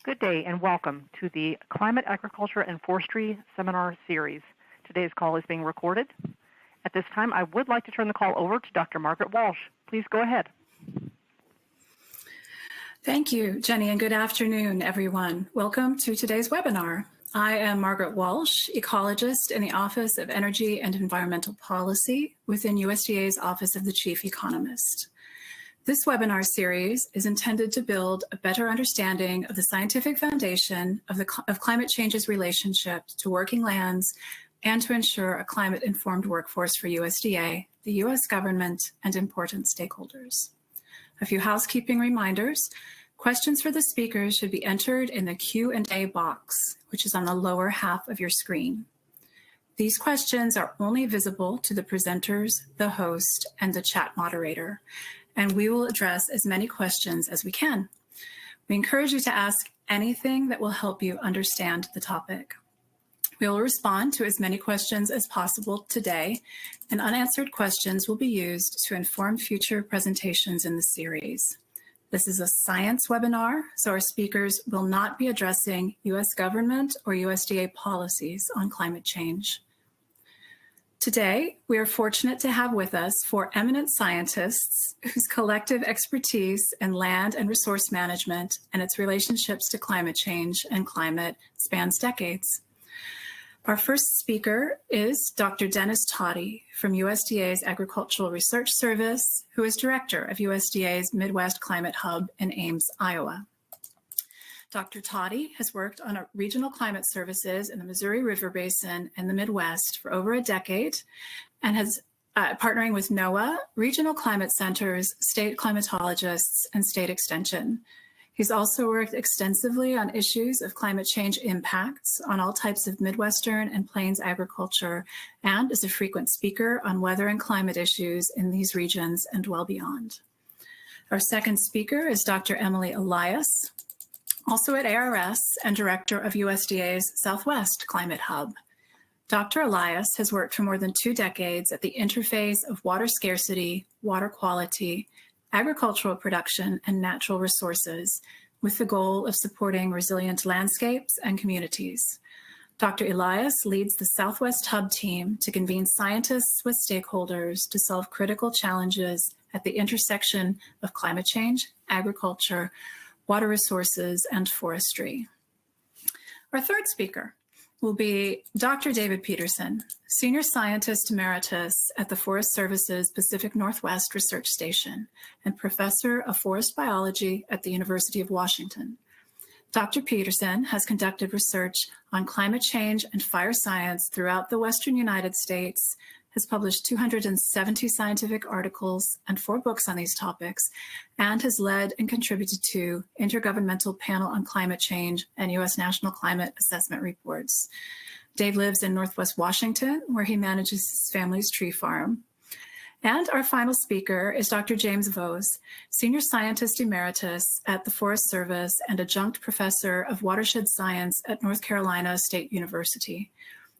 Good day and welcome to the Climate, Agriculture, and Forestry Seminar Series. Today's call is being recorded. At this time, I would like to turn the call over to Dr. Margaret Walsh. Please go ahead. Thank you, Jenny, and good afternoon, everyone. Welcome to today's webinar. I am Margaret Walsh, ecologist in the Office of Energy and Environmental Policy within USDA's Office of the Chief Economist. This webinar series is intended to build a better understanding of the scientific foundation of climate change's relationship to working lands and to ensure a climate-informed workforce for USDA, the US government, and important stakeholders. A few housekeeping reminders. Questions for the speakers should be entered in the Q&A box, which is on the lower half of your screen. These questions are only visible to the presenters, the host, and the chat moderator, and we will address as many questions as we can. We encourage you to ask anything that will help you understand the topic. We will respond to as many questions as possible today, and unanswered questions will be used to inform future presentations in the series. This is a science webinar, so our speakers will not be addressing US government or USDA policies on climate change. Today, we are fortunate to have with us four eminent scientists whose collective expertise in land and resource management and its relationships to climate change and climate spans decades. Our first speaker is Dr. Dennis Toddy from USDA's Agricultural Research Service, who is director of USDA's Midwest Climate Hub in Ames, Iowa. Dr. Toddy has worked on regional climate services in the Missouri River Basin and the Midwest for over a decade and has partnering with NOAA, regional climate centers, state climatologists, and state extension. He's also worked extensively on issues of climate change impacts on all types of Midwestern and Plains agriculture, and is a frequent speaker on weather and climate issues in these regions and well beyond. Our second speaker is Dr. Emily Elias, also at ARS and director of USDA's Southwest Climate Hub. Dr. Elias has worked for more than 2 decades at the interface of water scarcity, water quality, agricultural production, and natural resources, with the goal of supporting resilient landscapes and communities. Dr. Elias leads the Southwest Hub team to convene scientists with stakeholders to solve critical challenges at the intersection of climate change, agriculture, water resources, and forestry. Our third speaker will be Dr. David Peterson, Senior Scientist Emeritus at the Forest Service's Pacific Northwest Research Station and Professor of Forest Biology at the University of Washington. Dr. Peterson has conducted research on climate change and fire science throughout the Western United States, has published 270 scientific articles and 4 books on these topics, and has led and contributed to Intergovernmental Panel on Climate Change and U.S. National Climate Assessment reports. Dave lives in Northwest Washington, where he manages his family's tree farm. And our final speaker is Dr. James Vose, Senior Scientist Emeritus at the Forest Service and Adjunct Professor of Watershed Science at North Carolina State University.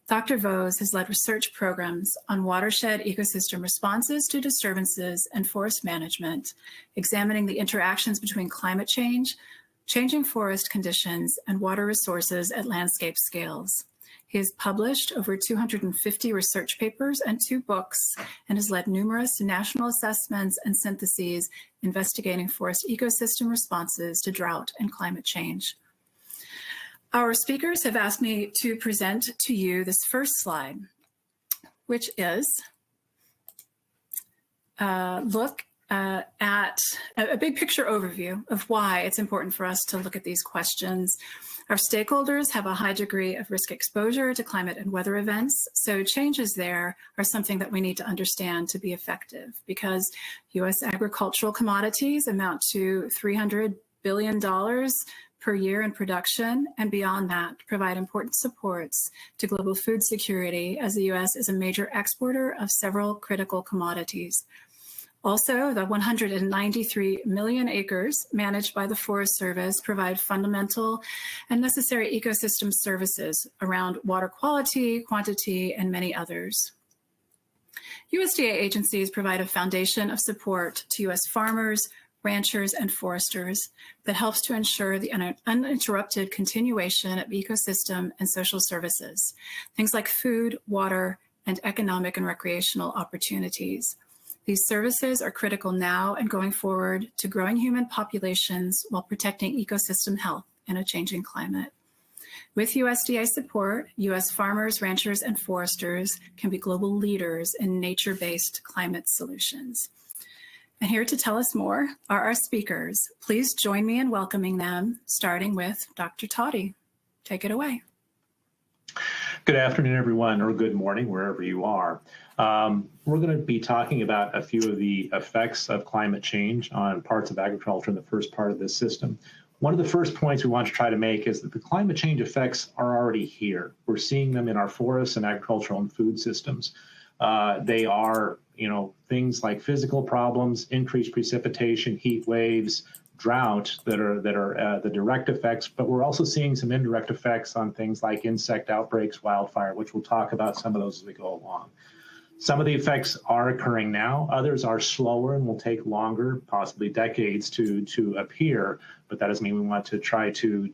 Dr. Vose has led research programs on watershed ecosystem responses to disturbances and forest management, examining the interactions between climate change, changing forest conditions, and water resources at landscape scales. He has published over 250 research papers and 2 books, and has led numerous national assessments and syntheses investigating forest ecosystem responses to drought and climate change. Our speakers have asked me to present to you this first slide, which is look at a big picture overview of why it's important for us to look at these questions. Our stakeholders have a high degree of risk exposure to climate and weather events, so changes there are something that we need to understand to be effective, because U.S. agricultural commodities amount to $300 billion per year in production, and beyond that, provide important supports to global food security, as the U.S. is a major exporter of several critical commodities. Also, the 193 million acres managed by the Forest Service provide fundamental and necessary ecosystem services around water quality, quantity, and many others. USDA agencies provide a foundation of support to U.S. farmers, ranchers, and foresters that helps to ensure the uninterrupted continuation of ecosystem and social services, things like food, water, and economic and recreational opportunities. These services are critical now and going forward to growing human populations while protecting ecosystem health in a changing climate. With USDA support, U.S. farmers, ranchers, and foresters can be global leaders in nature-based climate solutions. And here to tell us more are our speakers. Please join me in welcoming them, starting with Dr. Toddy. Take it away. Good afternoon, everyone, or good morning, wherever you are. We're going to be talking about a few of the effects of climate change on parts of agriculture in the first part of this system. One of the first points we want to try to make is that the climate change effects are already here. We're seeing them in our forests and agricultural and food systems. They are, things like physical problems, increased precipitation, heat waves, drought that are the direct effects, but we're also seeing some indirect effects on things like insect outbreaks, wildfire, which we'll talk about some of those as we go along. Some of the effects are occurring now. Others are slower and will take longer, possibly decades to appear, but that doesn't mean we want to try to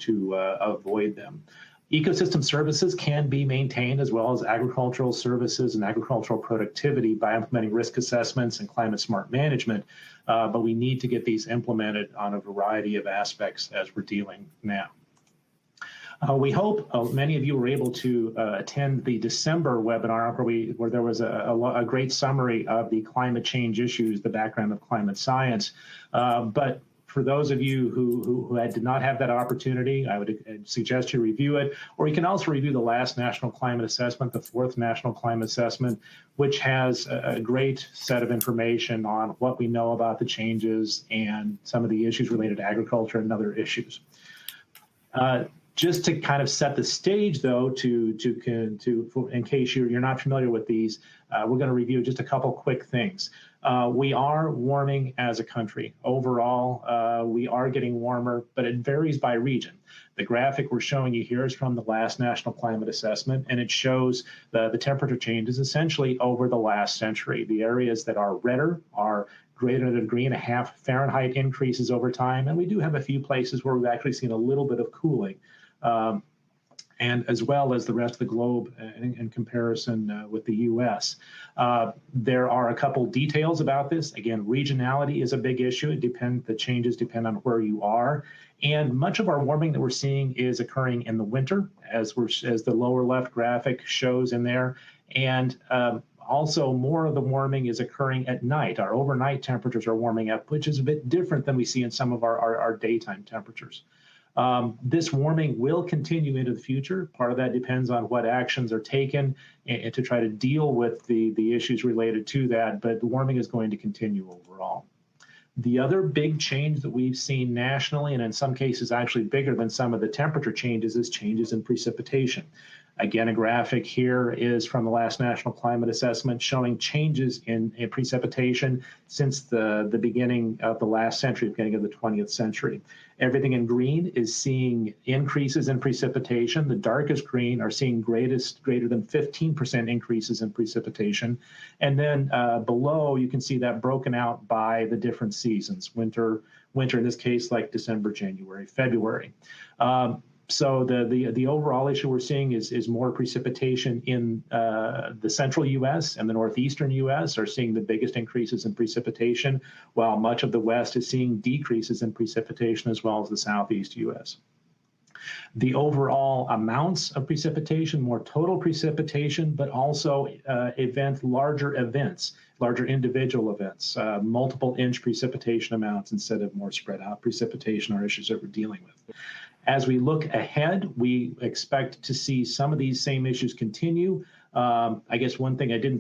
avoid them. Ecosystem services can be maintained as well as agricultural services and agricultural productivity by implementing risk assessments and climate smart management, but we need to get these implemented on a variety of aspects as we're dealing now. We hope many of you were able to attend the December webinar where there was a great summary of the climate change issues, the background of climate science. But for those of you who did not have that opportunity, I would suggest you review it, or you can also review the last National Climate Assessment, the fourth National Climate Assessment, which has a great set of information on what we know about the changes and some of the issues related to agriculture and other issues. Just to kind of set the stage, though, in case you're not familiar with these, we're going to review just a couple quick things. We are warming as a country. Overall, we are getting warmer, but it varies by region. The graphic we're showing you here is from the last National Climate Assessment, and it shows the temperature changes essentially over the last century. The areas that are redder are greater than a degree and a half Fahrenheit increases over time, and we do have a few places where we've actually seen a little bit of cooling. And as well as the rest of the globe in comparison with the U.S. There are a couple details about this. Again, regionality is a big issue. The changes depend on where you are. And much of our warming that we're seeing is occurring in the winter, as the lower left graphic shows in there. And also, more of the warming is occurring at night. Our overnight temperatures are warming up, which is a bit different than we see in some of our daytime temperatures. This warming will continue into the future. Part of that depends on what actions are taken and to try to deal with the issues related to that, but the warming is going to continue overall. The other big change that we've seen nationally, and in some cases actually bigger than some of the temperature changes, is changes in precipitation. Again, a graphic here is from the last National Climate Assessment showing changes in precipitation since the beginning of the last century, beginning of the 20th century. Everything in green is seeing increases in precipitation. The darkest green are seeing greater than 15% increases in precipitation. And then below, you can see that broken out by the different seasons, winter in this case, like December, January, February. So the overall issue we're seeing is more precipitation in the central U.S. and the northeastern U.S. are seeing the biggest increases in precipitation, while much of the West is seeing decreases in precipitation, as well as the southeast U.S. The overall amounts of precipitation, more total precipitation, but also larger events, larger individual events, multiple inch precipitation amounts instead of more spread out precipitation are issues that we're dealing with. As we look ahead, we expect to see some of these same issues continue. I guess one thing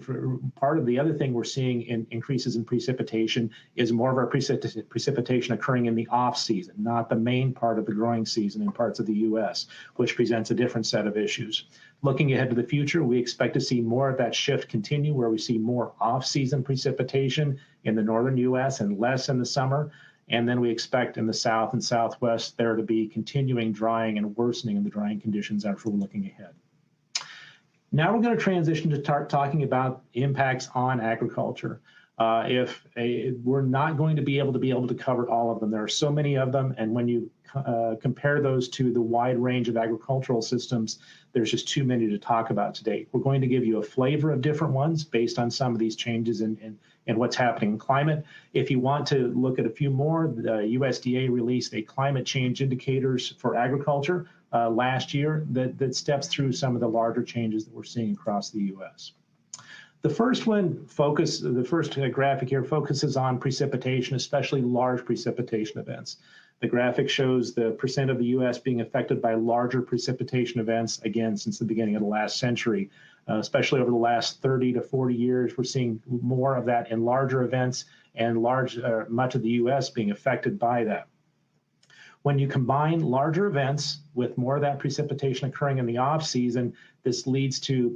part of the other thing we're seeing in increases in precipitation is more of our precipitation occurring in the off season, not the main part of the growing season in parts of the U.S., which presents a different set of issues. Looking ahead to the future, we expect to see more of that shift continue, where we see more off-season precipitation in the northern U.S. and less in the summer. And then we expect in the south and southwest there to be continuing drying and worsening of the drying conditions after we're looking ahead. Now we're going to transition to start talking about impacts on agriculture. We're not going to be able to cover all of them. There are so many of them, and when you compare those to the wide range of agricultural systems, there's just too many to talk about today. We're going to give you a flavor of different ones based on some of these changes in what's happening in climate. If you want to look at a few more, the USDA released a climate change indicators for agriculture last year that steps through some of the larger changes that we're seeing across the U.S. The first graphic here focuses on precipitation, especially large precipitation events. The graphic shows the percent of the U.S. being affected by larger precipitation events, again, since the beginning of the last century. Especially over the last 30 to 40 years, we're seeing more of that in larger events and much of the U.S. being affected by that. When you combine larger events with more of that precipitation occurring in the off-season, this leads to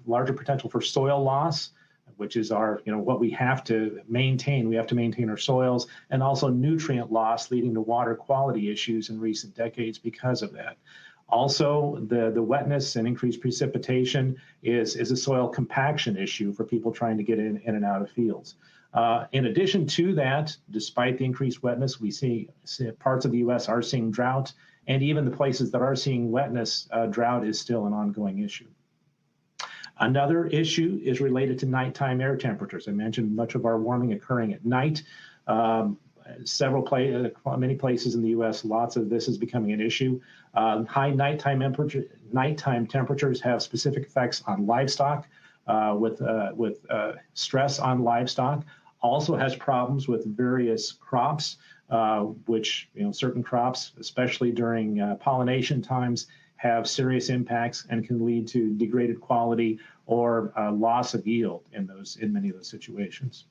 larger potential for soil loss, which is what we have to maintain. We have to maintain our soils, and also nutrient loss, leading to water quality issues in recent decades because of that. Also, the wetness and increased precipitation is a soil compaction issue for people trying to get in and out of fields. In addition to that, despite the increased wetness, we see parts of the U.S. are seeing drought, and even the places that are seeing wetness, drought is still an ongoing issue. Another issue is related to nighttime air temperatures. I mentioned much of our warming occurring at night. Many places in the U.S., lots of this is becoming an issue. High nighttime temperatures have specific effects on livestock, with stress on livestock. Also has problems with various crops, which certain crops, especially during pollination times, have serious impacts and can lead to degraded quality or loss of yield in many of those situations.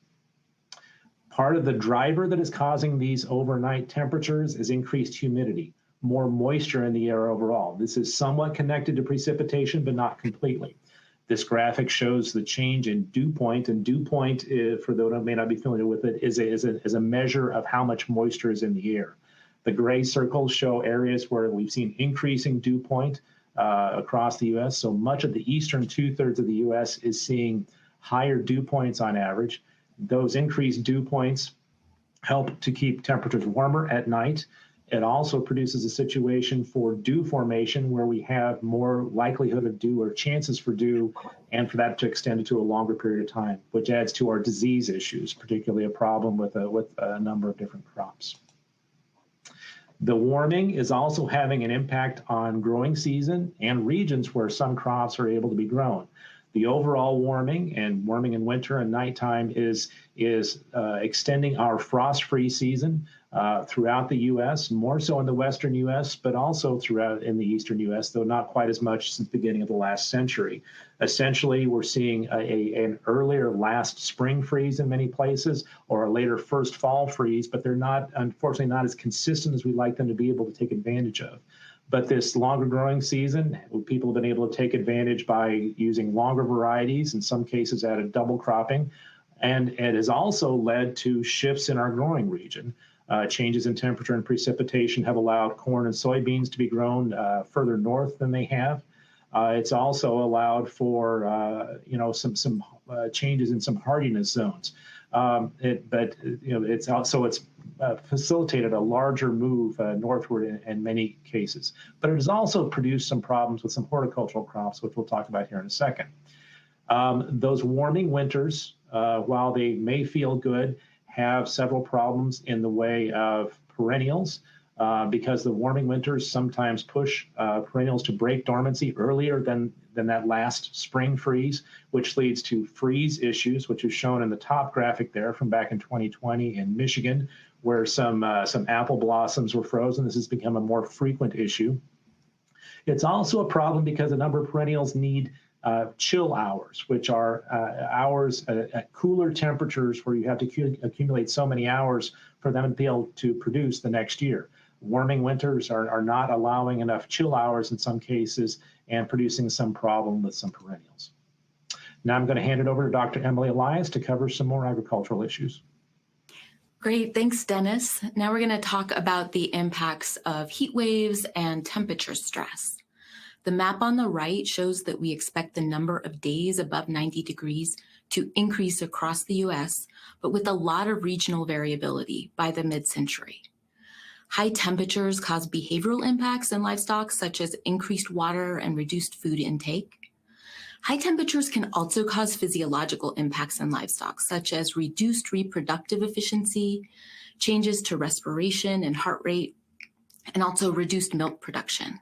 Part of the driver that is causing these overnight temperatures is increased humidity, more moisture in the air overall. This is somewhat connected to precipitation, but not completely. This graphic shows the change in dew point, and dew point, for those who may not be familiar with it, is a measure of how much moisture is in the air. The gray circles show areas where we've seen increasing dew point across the U.S. So much of the eastern two-thirds of the U.S. is seeing higher dew points on average. Those increased dew points help to keep temperatures warmer at night. It also produces a situation for dew formation where we have more likelihood of dew or chances for dew, and for that to extend it to a longer period of time, which adds to our disease issues, particularly a problem with a number of different crops. The warming is also having an impact on growing season and regions where some crops are able to be grown. The overall warming in winter and nighttime is extending our frost-free season throughout the U.S., more so in the western U.S., but also throughout in the eastern U.S., though not quite as much since the beginning of the last century. Essentially, we're seeing an earlier last spring freeze in many places, or a later first fall freeze, but they're unfortunately not as consistent as we'd like them to be able to take advantage of. But this longer growing season, people have been able to take advantage by using longer varieties, in some cases added double cropping, and it has also led to shifts in our growing region. Changes in temperature and precipitation have allowed corn and soybeans to be grown further north than they have. It's also allowed for some changes in some hardiness zones. It's facilitated a larger move northward in many cases. But it has also produced some problems with some horticultural crops, which we'll talk about here in a second. Those warming winters, while they may feel good, have several problems in the way of perennials, because the warming winters sometimes push perennials to break dormancy earlier than that last spring freeze, which leads to freeze issues, which is shown in the top graphic there from back in 2020 in Michigan, where some apple blossoms were frozen. This has become a more frequent issue. It's also a problem because a number of perennials need chill hours, which are hours at cooler temperatures where you have to accumulate so many hours for them to be able to produce the next year. Warming winters are not allowing enough chill hours in some cases and producing some problem with some perennials. Now I'm going to hand it over to Dr. Emily Elias to cover some more agricultural issues. Great, thanks, Dennis. Now we're going to talk about the impacts of heat waves and temperature stress. The map on the right shows that we expect the number of days above 90 degrees to increase across the US, but with a lot of regional variability by the mid-century. High temperatures cause behavioral impacts in livestock, such as increased water and reduced food intake. High temperatures can also cause physiological impacts in livestock, such as reduced reproductive efficiency, changes to respiration and heart rate, and also reduced milk production.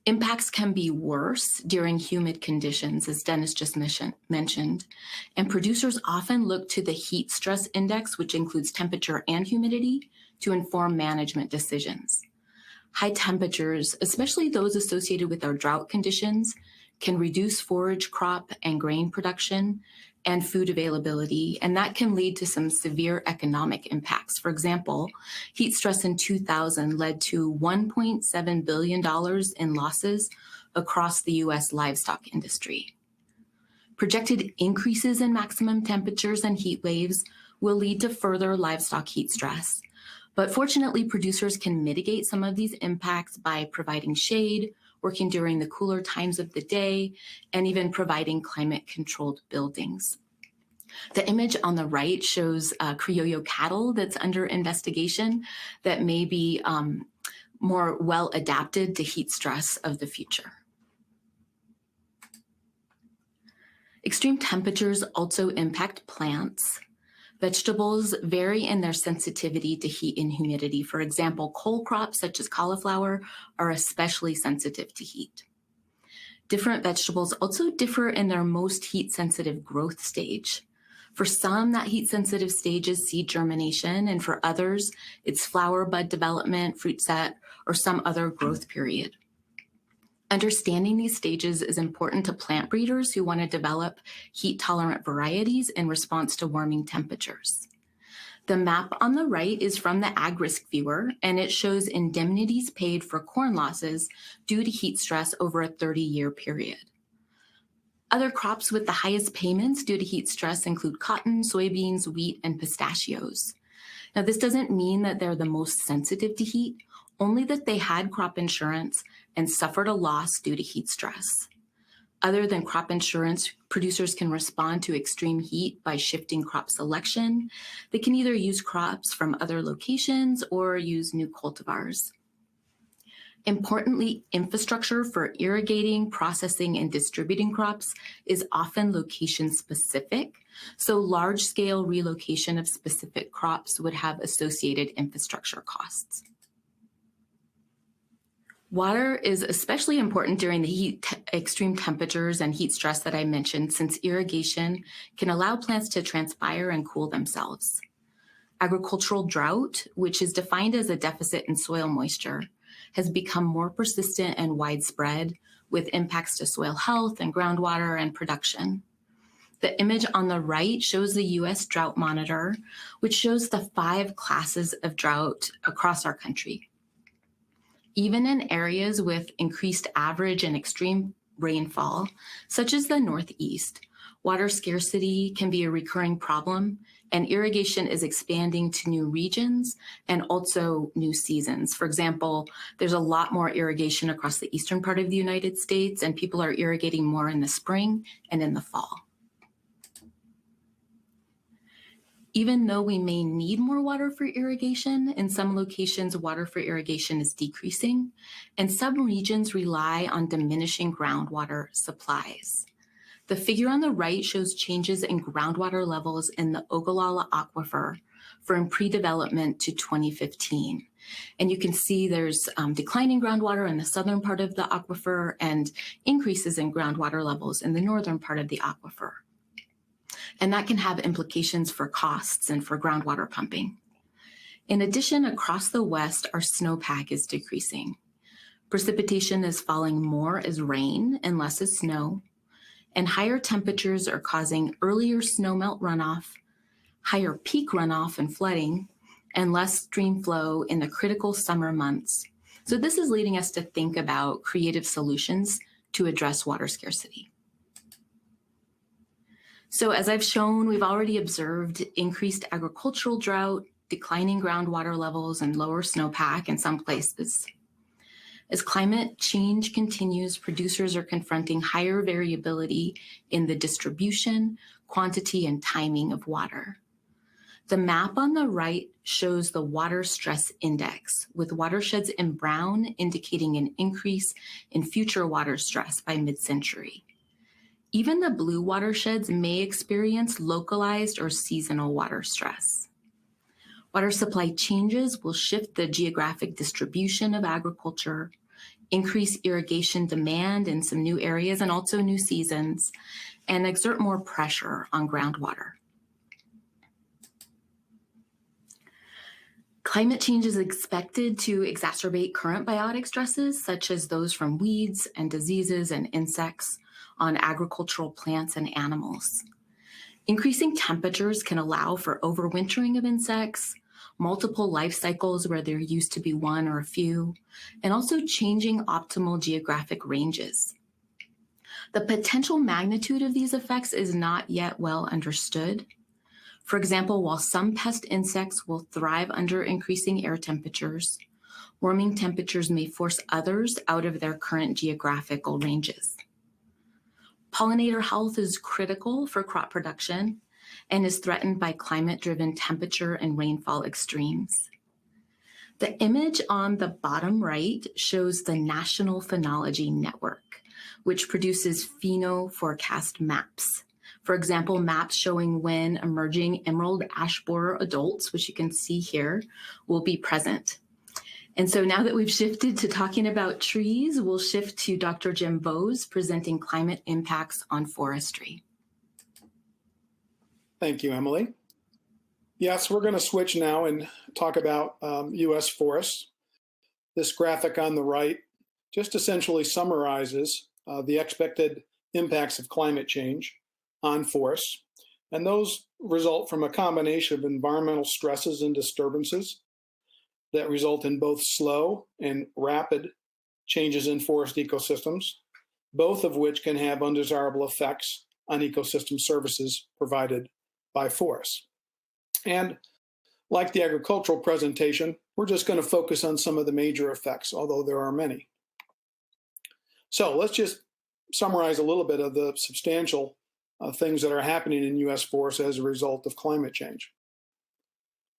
Impacts can be worse during humid conditions, as Dennis just mentioned, and producers often look to the heat stress index, which includes temperature and humidity, to inform management decisions. High temperatures, especially those associated with our drought conditions, can reduce forage crop and grain production and food availability, and that can lead to some severe economic impacts. For example, heat stress in 2000 led to $1.7 billion in losses across the US livestock industry. Projected increases in maximum temperatures and heat waves will lead to further livestock heat stress. But fortunately, producers can mitigate some of these impacts by providing shade, working during the cooler times of the day, and even providing climate-controlled buildings. The image on the right shows Criollo cattle that's under investigation that may be more well adapted to heat stress of the future. Extreme temperatures also impact plants. Vegetables vary in their sensitivity to heat and humidity. For example, cole crops such as cauliflower are especially sensitive to heat. Different vegetables also differ in their most heat-sensitive growth stage. For some, that heat-sensitive stage is seed germination, and for others, it's flower bud development, fruit set, or some other growth period. Understanding these stages is important to plant breeders who want to develop heat-tolerant varieties in response to warming temperatures. The map on the right is from the Ag Risk Viewer, and it shows indemnities paid for corn losses due to heat stress over a 30-year period. Other crops with the highest payments due to heat stress include cotton, soybeans, wheat, and pistachios. Now, this doesn't mean that they're the most sensitive to heat, only that they had crop insurance and suffered a loss due to heat stress. Other than crop insurance, producers can respond to extreme heat by shifting crop selection. They can either use crops from other locations or use new cultivars. Importantly, infrastructure for irrigating, processing, and distributing crops is often location-specific, so large-scale relocation of specific crops would have associated infrastructure costs. Water is especially important during the extreme temperatures and heat stress that I mentioned, since irrigation can allow plants to transpire and cool themselves. Agricultural drought, which is defined as a deficit in soil moisture, has become more persistent and widespread, with impacts to soil health and groundwater and production. The image on the right shows the US Drought Monitor, which shows the 5 classes of drought across our country. Even in areas with increased average and extreme rainfall, such as the Northeast, water scarcity can be a recurring problem, and irrigation is expanding to new regions and also new seasons. For example, there's a lot more irrigation across the eastern part of the United States, and people are irrigating more in the spring and in the fall. Even though we may need more water for irrigation, in some locations, water for irrigation is decreasing, and some regions rely on diminishing groundwater supplies. The figure on the right shows changes in groundwater levels in the Ogallala Aquifer from pre-development to 2015. And you can see there's declining groundwater in the southern part of the aquifer and increases in groundwater levels in the northern part of the aquifer. And that can have implications for costs and for groundwater pumping. In addition, across the West, our snowpack is decreasing. Precipitation is falling more as rain and less as snow, and higher temperatures are causing earlier snowmelt runoff, higher peak runoff and flooding, and less stream flow in the critical summer months. So this is leading us to think about creative solutions to address water scarcity. So as I've shown, we've already observed increased agricultural drought, declining groundwater levels, and lower snowpack in some places. As climate change continues, producers are confronting higher variability in the distribution, quantity, and timing of water. The map on the right shows the water stress index, with watersheds in brown indicating an increase in future water stress by mid-century. Even the blue watersheds may experience localized or seasonal water stress. Water supply changes will shift the geographic distribution of agriculture, increase irrigation demand in some new areas and also new seasons, and exert more pressure on groundwater. Climate change is expected to exacerbate current biotic stresses, such as those from weeds and diseases and insects on agricultural plants and animals. Increasing temperatures can allow for overwintering of insects, multiple life cycles where there used to be one or a few, and also changing optimal geographic ranges. The potential magnitude of these effects is not yet well understood. For example, while some pest insects will thrive under increasing air temperatures, warming temperatures may force others out of their current geographical ranges. Pollinator health is critical for crop production and is threatened by climate-driven temperature and rainfall extremes. The image on the bottom right shows the National Phenology Network, which produces pheno-forecast maps. For example, maps showing when emerging emerald ash borer adults, which you can see here, will be present. And so now that we've shifted to talking about trees, we'll shift to Dr. Jim Bowes presenting climate impacts on forestry. Thank you, Emily. Yes, we're going to switch now and talk about U.S. forests. This graphic on the right just essentially summarizes the expected impacts of climate change on forests. And those result from a combination of environmental stresses and disturbances that result in both slow and rapid changes in forest ecosystems, both of which can have undesirable effects on ecosystem services provided by forests. And like the agricultural presentation, we're just going to focus on some of the major effects, although there are many. So let's just summarize a little bit of the substantial things that are happening in U.S. forests as a result of climate change.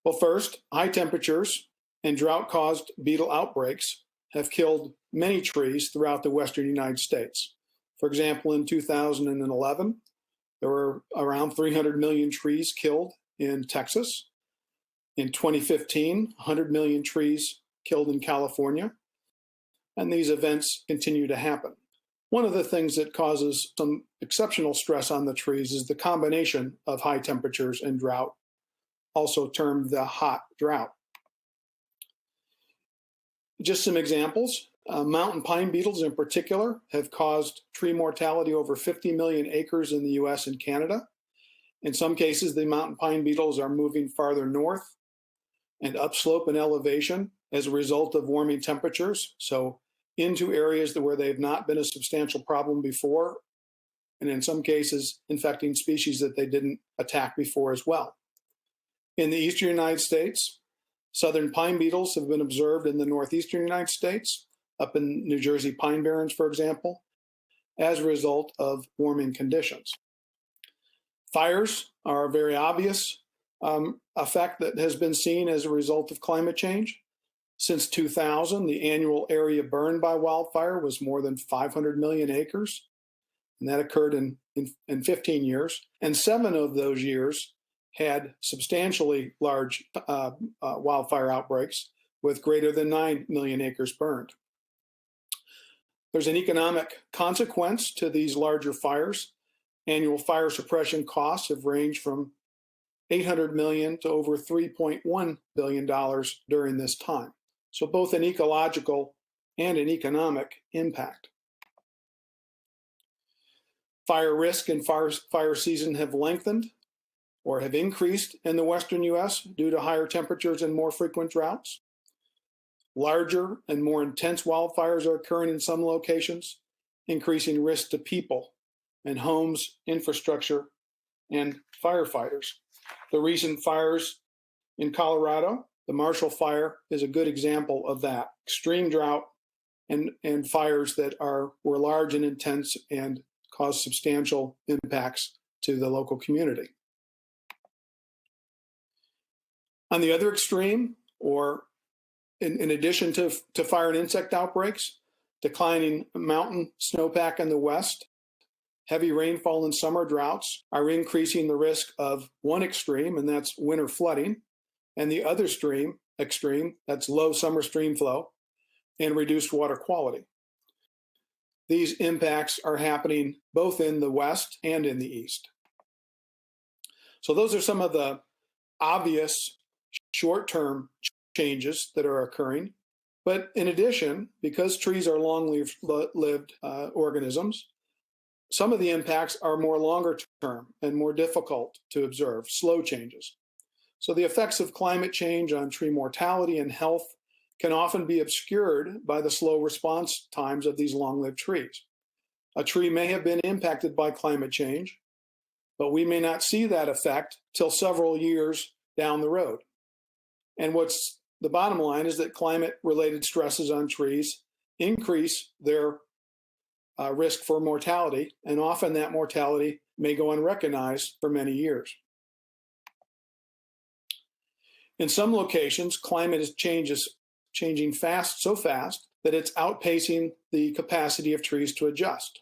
Well, first, high temperatures and drought-caused beetle outbreaks have killed many trees throughout the western United States. For example, in 2011, there were around 300 million trees killed in Texas. In 2015, 100 million trees killed in California. And these events continue to happen. One of the things that causes some exceptional stress on the trees is the combination of high temperatures and drought, also termed the hot drought. Just some examples. Mountain pine beetles in particular have caused tree mortality over 50 million acres in the US and Canada. In some cases, the mountain pine beetles are moving farther north and upslope in elevation as a result of warming temperatures. So into areas where they've not been a substantial problem before, and in some cases, infecting species that they didn't attack before as well. In the eastern United States, southern pine beetles have been observed in the northeastern United States, up in New Jersey pine barrens, for example, as a result of warming conditions. Fires are a very obvious effect that has been seen as a result of climate change. Since 2000, the annual area burned by wildfire was more than 500 million acres, and that occurred in 15 years. And 7 of those years had substantially large wildfire outbreaks with greater than 9 million acres burned. There's an economic consequence to these larger fires. Annual fire suppression costs have ranged from $800 million to over $3.1 billion during this time. So both an ecological and an economic impact. Fire risk and fire season have lengthened or have increased in the western US due to higher temperatures and more frequent droughts. Larger and more intense wildfires are occurring in some locations, increasing risk to people and homes, infrastructure, and firefighters. The recent fires in Colorado, the Marshall Fire, is a good example of that. Extreme drought and fires that were large and intense and caused substantial impacts to the local community. On the other extreme, or in addition to fire and insect outbreaks, declining mountain snowpack in the west, heavy rainfall and summer droughts are increasing the risk of one extreme, and that's winter flooding, and the other extreme, that's low summer stream flow and reduced water quality. These impacts are happening both in the west and in the east. So those are some of the obvious short-term changes that are occurring. But in addition, because trees are long-lived organisms, some of the impacts are more longer-term and more difficult to observe, slow changes. So the effects of climate change on tree mortality and health can often be obscured by the slow response times of these long-lived trees. A tree may have been impacted by climate change, but we may not see that effect till several years down the road. And what's the bottom line is that climate-related stresses on trees increase their risk for mortality, and often that mortality may go unrecognized for many years. In some locations, climate is changing so fast that it's outpacing the capacity of trees to adjust.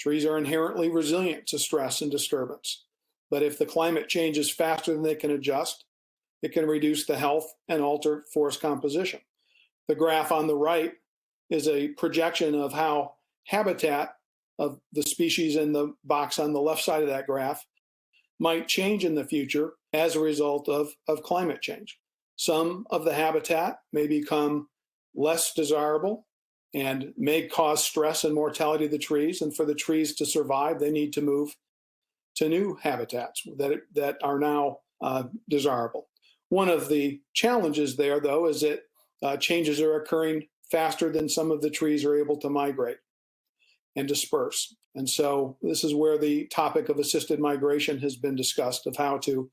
Trees are inherently resilient to stress and disturbance, but if the climate changes faster than they can adjust, it can reduce the health and alter forest composition. The graph on the right is a projection of how habitat of the species in the box on the left side of that graph might change in the future as a result of climate change. Some of the habitat may become less desirable and may cause stress and mortality of the trees. And for the trees to survive, they need to move to new habitats that are now desirable. One of the challenges there, though, is that changes are occurring faster than some of the trees are able to migrate and disperse. And so this is where the topic of assisted migration has been discussed, of how to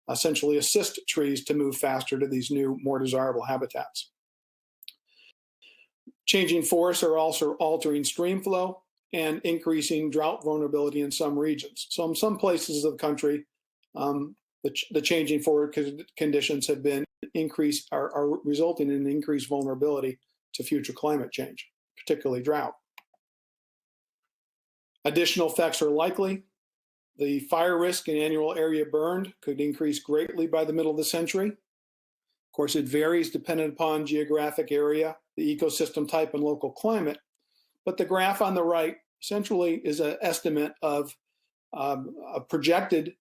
essentially assist trees to move faster to these new, more desirable habitats. Changing forests are also altering stream flow and increasing drought vulnerability in some regions. So in some places of the country, the changing forest conditions have been are resulting in increased vulnerability to future climate change, particularly drought. Additional effects are likely. The fire risk and annual area burned could increase greatly by the middle of the century. Of course, it varies dependent upon geographic area, the ecosystem type, and local climate. But the graph on the right essentially is an estimate of projected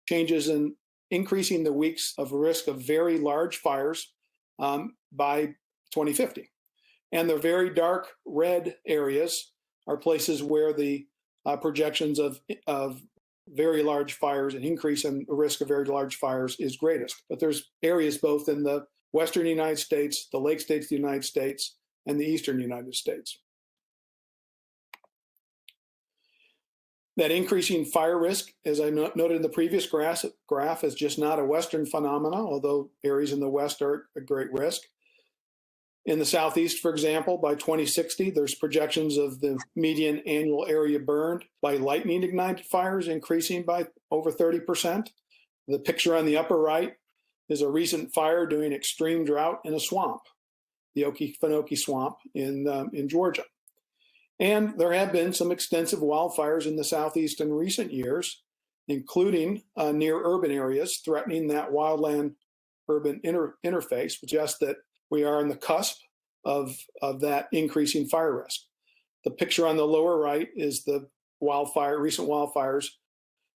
changes in increasing the weeks of risk of very large fires by 2050. And the very dark red areas are places where the projections of very large fires and increase in the risk of very large fires is greatest. But there's areas both in the western United States, the lake states of the United States, and the eastern United States. That increasing fire risk, as I noted in the previous graph, is just not a Western phenomena, although areas in the West are at great risk. In the Southeast, for example, by 2060, there's projections of the median annual area burned by lightning-ignited fires increasing by over 30%. The picture on the upper right is a recent fire during extreme drought in a swamp, the Okefenokee Swamp in Georgia. And there have been some extensive wildfires in the Southeast in recent years, including near urban areas, threatening that wildland-urban interface, which suggests that we are on the cusp of that increasing fire risk. The picture on the lower right is the recent wildfires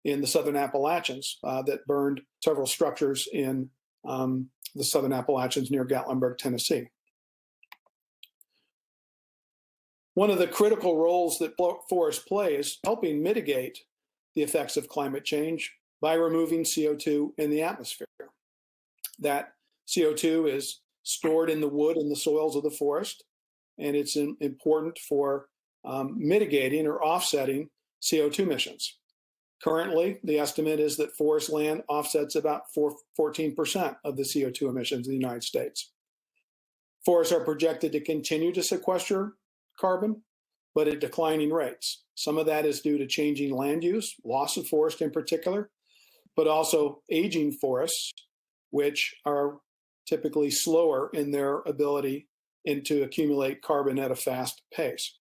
in the Southern Appalachians that burned several structures in the Southern Appalachians near Gatlinburg, Tennessee. One of the critical roles that forests play is helping mitigate the effects of climate change by removing CO2 in the atmosphere. That CO2 is stored in the wood and the soils of the forest, and it's important for mitigating or offsetting CO2 emissions. Currently, the estimate is that forest land offsets about 14% of the CO2 emissions in the United States. Forests are projected to continue to sequester carbon, but at declining rates. Some of that is due to changing land use, loss of forest in particular, but also aging forests, which are typically slower in their ability to accumulate carbon at a fast pace.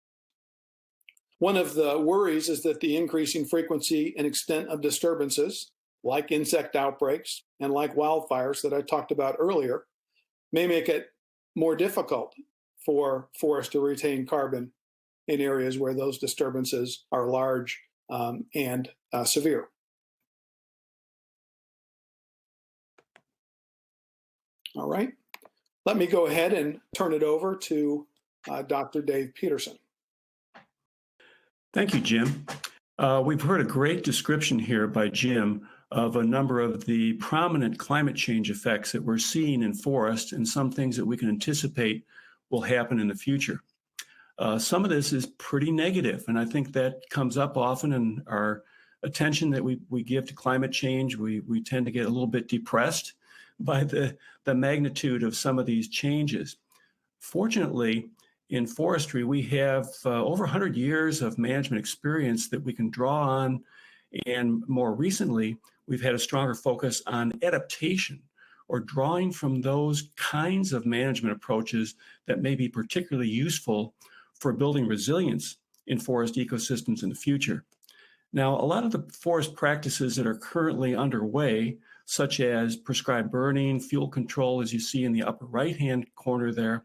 One of the worries is that the increasing frequency and extent of disturbances, like insect outbreaks and like wildfires that I talked about earlier, may make it more difficult for forests to retain carbon in areas where those disturbances are large and severe. All right, let me go ahead and turn it over to Dr. Dave Peterson. Thank you, Jim. We've heard a great description here by Jim of a number of the prominent climate change effects that we're seeing in forests and some things that we can anticipate will happen in the future. Some of this is pretty negative, and I think that comes up often in our attention that we give to climate change. We tend to get a little bit depressed by the magnitude of some of these changes. Fortunately, in forestry, we have over 100 years of management experience that we can draw on, and more recently, we've had a stronger focus on adaptation, or drawing from those kinds of management approaches that may be particularly useful for building resilience in forest ecosystems in the future. Now, a lot of the forest practices that are currently underway, such as prescribed burning, fuel control, as you see in the upper right-hand corner there,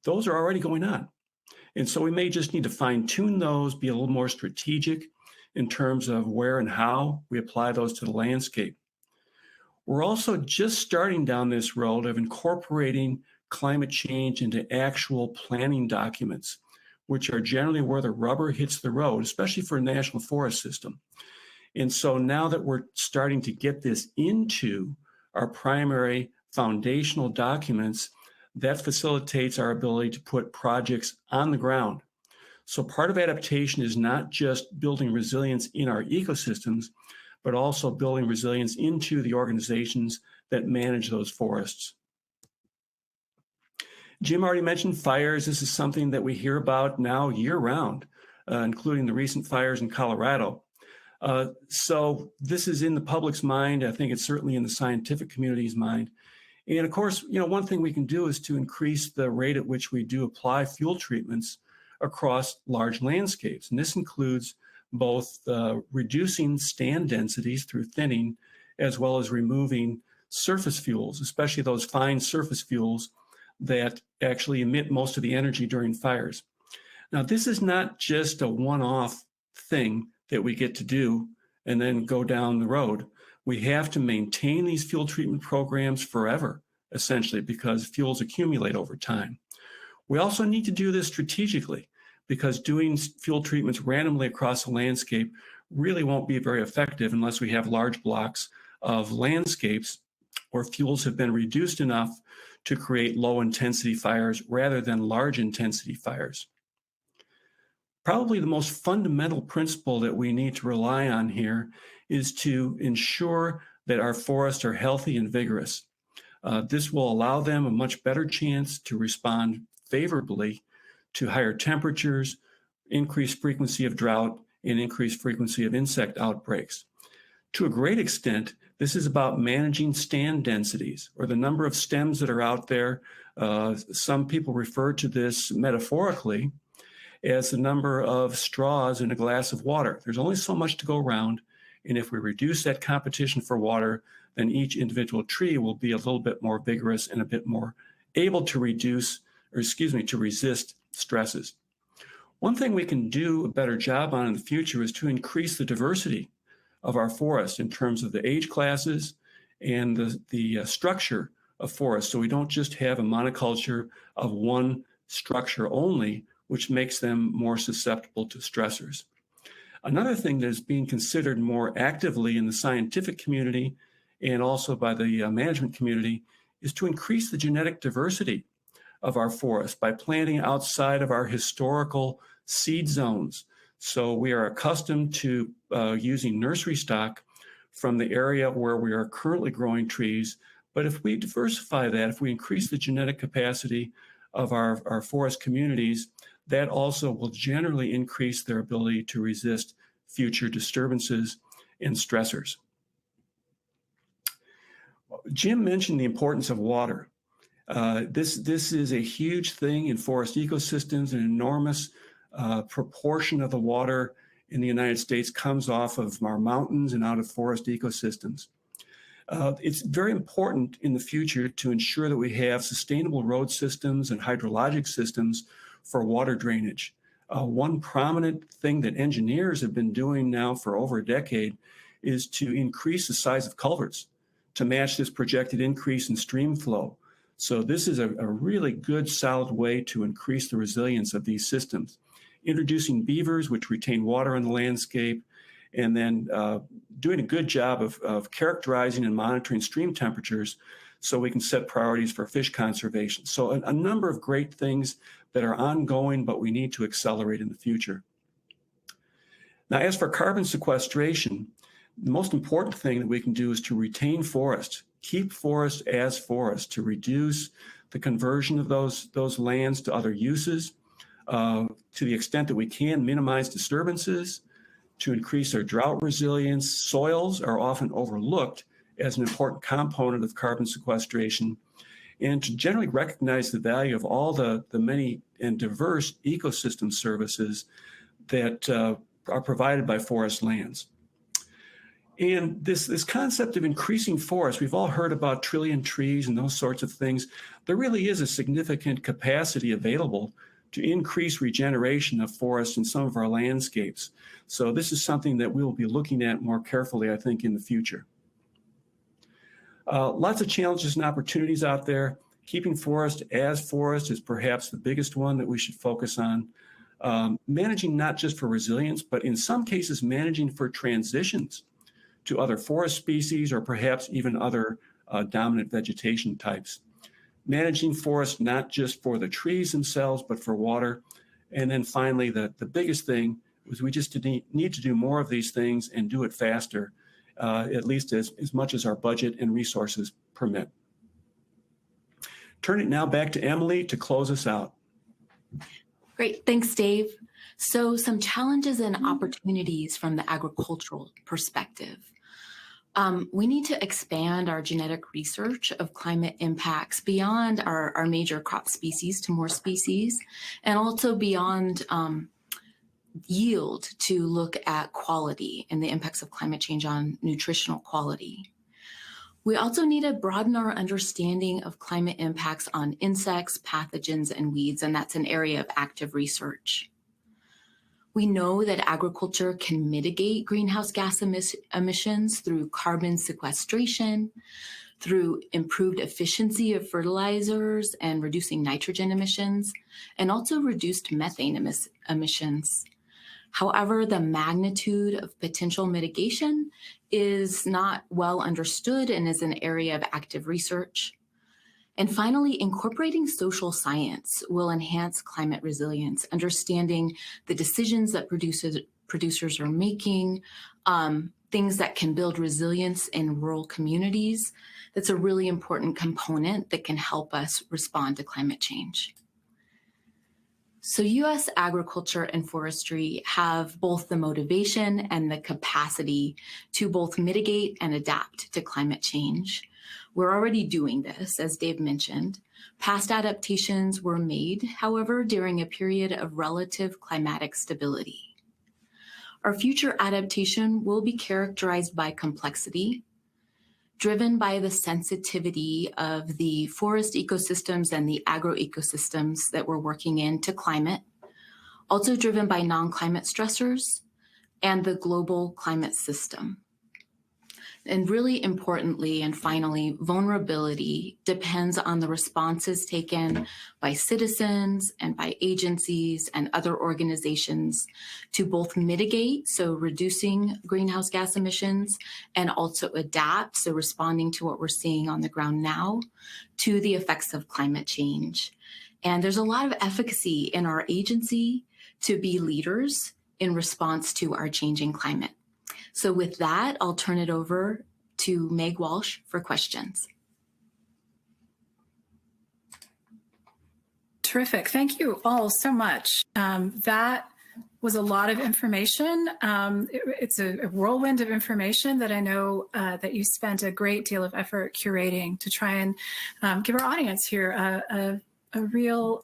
those are already going on. And so we may just need to fine-tune those, be a little more strategic in terms of where and how we apply those to the landscape. We're also just starting down this road of incorporating climate change into actual planning documents, which are generally where the rubber hits the road, especially for a national forest system. And so now that we're starting to get this into our primary foundational documents, that facilitates our ability to put projects on the ground. So part of adaptation is not just building resilience in our ecosystems, but also building resilience into the organizations that manage those forests. Jim already mentioned fires. This is something that we hear about now year-round, including the recent fires in Colorado. So this is in the public's mind. I think it's certainly in the scientific community's mind. And of course, one thing we can do is to increase the rate at which we do apply fuel treatments across large landscapes. And this includes both reducing stand densities through thinning, as well as removing surface fuels, especially those fine surface fuels that actually emit most of the energy during fires. Now, this is not just a one-off thing that we get to do and then go down the road. We have to maintain these fuel treatment programs forever, essentially, because fuels accumulate over time. We also need to do this strategically, because doing fuel treatments randomly across the landscape really won't be very effective unless we have large blocks of landscapes where fuels have been reduced enough to create low-intensity fires rather than large-intensity fires. Probably the most fundamental principle that we need to rely on here is to ensure that our forests are healthy and vigorous. This will allow them a much better chance to respond favorably to higher temperatures, increased frequency of drought, and increased frequency of insect outbreaks. To a great extent, this is about managing stand densities, or the number of stems that are out there. Some people refer to this metaphorically as the number of straws in a glass of water. There's only so much to go around, and if we reduce that competition for water, then each individual tree will be a little bit more vigorous and a bit more able to to resist stresses. One thing we can do a better job on in the future is to increase the diversity of our forests in terms of the age classes and the structure of forests, so we don't just have a monoculture of one structure only, which makes them more susceptible to stressors. Another thing that is being considered more actively in the scientific community and also by the management community is to increase the genetic diversity of our forests by planting outside of our historical seed zones. So we are accustomed to using nursery stock from the area where we are currently growing trees. But if we diversify that, if we increase the genetic capacity of our forest communities, that also will generally increase their ability to resist future disturbances and stressors. Jim mentioned the importance of water. This is a huge thing in forest ecosystems. An enormous proportion of the water in the United States comes off of our mountains and out of forest ecosystems. It's very important in the future to ensure that we have sustainable road systems and hydrologic systems for water drainage. One prominent thing that engineers have been doing now for over a decade is to increase the size of culverts to match this projected increase in stream flow. So this is a really good, solid way to increase the resilience of these systems. Introducing beavers, which retain water on the landscape, and then doing a good job of characterizing and monitoring stream temperatures so we can set priorities for fish conservation. So a number of great things that are ongoing, but we need to accelerate in the future. Now, as for carbon sequestration, the most important thing that we can do is to retain forests, keep forests as forests, to reduce the conversion of those lands to other uses, to the extent that we can minimize disturbances, to increase their drought resilience. Soils are often overlooked as an important component of carbon sequestration, and to generally recognize the value of all the many and diverse ecosystem services that are provided by forest lands. And this concept of increasing forests, we've all heard about trillion trees and those sorts of things. There really is a significant capacity available to increase regeneration of forests in some of our landscapes. So this is something that we will be looking at more carefully, I think, in the future. Lots of challenges and opportunities out there. Keeping forest as forest is perhaps the biggest one that we should focus on. Managing not just for resilience, but in some cases managing for transitions to other forest species or perhaps even other dominant vegetation types. Managing forests not just for the trees themselves, but for water. And then finally, the biggest thing is we just need to do more of these things and do it faster, at least as much as our budget and resources permit. Turn it now back to Emily to close us out. Great, thanks, Dave. So some challenges and opportunities from the agricultural perspective. We need to expand our genetic research of climate impacts beyond our major crop species to more species, and also beyond yield to look at quality and the impacts of climate change on nutritional quality. We also need to broaden our understanding of climate impacts on insects, pathogens, and weeds, and that's an area of active research. We know that agriculture can mitigate greenhouse gas emissions through carbon sequestration, through improved efficiency of fertilizers and reducing nitrogen emissions, and also reduced methane emissions. However, the magnitude of potential mitigation is not well understood and is an area of active research. And finally, incorporating social science will enhance climate resilience, understanding the decisions that producers are making, things that can build resilience in rural communities. That's a really important component that can help us respond to climate change. So U.S. agriculture and forestry have both the motivation and the capacity to both mitigate and adapt to climate change. We're already doing this, as Dave mentioned. Past adaptations were made, however, during a period of relative climatic stability. Our future adaptation will be characterized by complexity, driven by the sensitivity of the forest ecosystems and the agroecosystems that we're working in to climate, also driven by non-climate stressors and the global climate system. And really importantly, and finally, vulnerability depends on the responses taken by citizens and by agencies and other organizations to both mitigate, so reducing greenhouse gas emissions, and also adapt, so responding to what we're seeing on the ground now, to the effects of climate change. And there's a lot of efficacy in our agency to be leaders in response to our changing climate. So with that, I'll turn it over to Meg Walsh for questions. Terrific. Thank you all so much. That was a lot of information. It's a whirlwind of information that I know that you spent a great deal of effort curating to try and give our audience here a real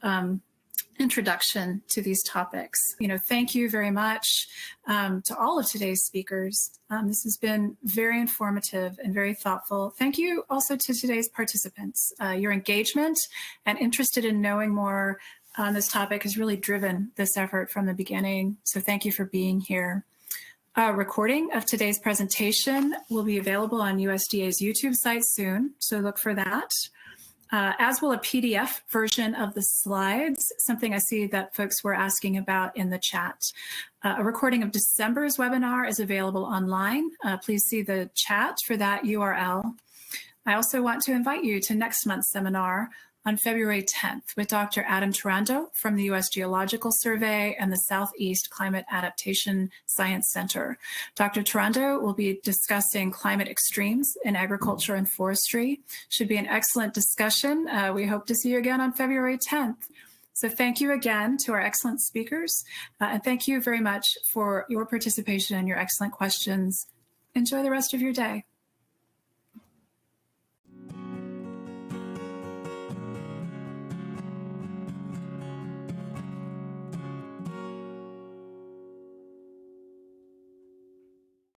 introduction to these topics. Thank you very much to all of today's speakers. This has been very informative and very thoughtful. Thank you also to today's participants. Your engagement and interested in knowing more on this topic has really driven this effort from the beginning. So thank you for being here. A recording of today's presentation will be available on USDA's YouTube site soon, so look for that. As will a PDF version of the slides, something I see that folks were asking about in the chat. A recording of December's webinar is available online. Please see the chat for that URL. I also want to invite you to next month's seminar on February 10th with Dr. Adam Taranto from the U.S. Geological Survey and the Southeast Climate Adaptation Science Center. Dr. Taranto will be discussing climate extremes in agriculture and forestry. Should be an excellent discussion. We hope to see you again on February 10th. So thank you again to our excellent speakers, and thank you very much for your participation and your excellent questions. Enjoy the rest of your day.